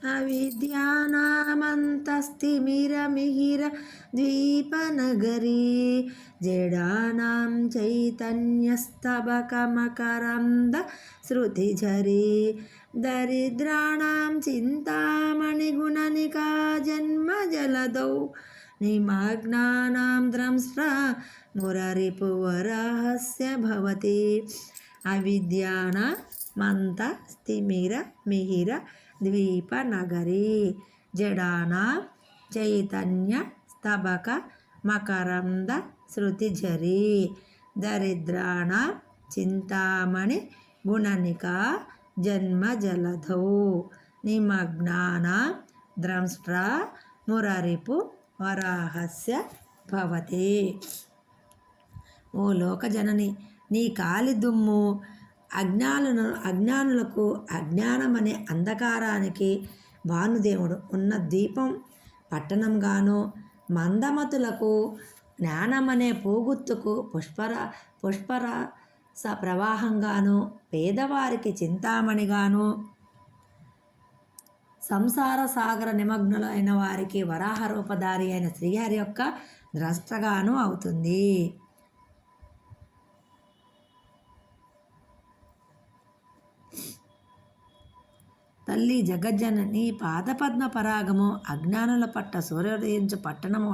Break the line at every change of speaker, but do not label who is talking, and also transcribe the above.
అవిద్యానామంతస్తిమిరమిహిర ద్వీపనగరీ జడానాం చైతన్యస్తబకమకరంద శృతిఝరీ దరిద్రాణం చింతామణిగుణనికా జన్మజలదౌ నిమగ్నానాం ద్రంష్ట్రా మురరిపువరాహస్య భవతి. అవిద్యానామంతస్తిమిరమిహిర ద్వీపనగరీ జడానాం చైతన్య స్తబక మకరంద శృతిఝరీ దరిద్రాణం చింతామణి గుణనికా జన్మజలధౌ నిమగ్నానాం ద్రంష్ట్రా మురరిపు వరాహస్య భవతి. ఓ లోకజనని, నీ కాలి దుమ్ము అజ్ఞానులకు అజ్ఞానమనే అంధకారానికి భానుదేవుడు ఉన్న ద్వీపం పట్టణంగాను, మందమతులకు జ్ఞానమనే పోగుత్తుకు పుష్పరస ప్రవాహంగాను, పేదవారికి చింతామణిగాను, సంసార సాగర నిమగ్నులైన వారికి వరాహ రూపధారి అయిన శ్రీహరి యొక్క ద్రష్టగాను అవుతుంది. తల్లి జగజ్జనని పాదపద్మ పరాగము అజ్ఞానుల పట్ట సూర్యోదయించు పట్టణము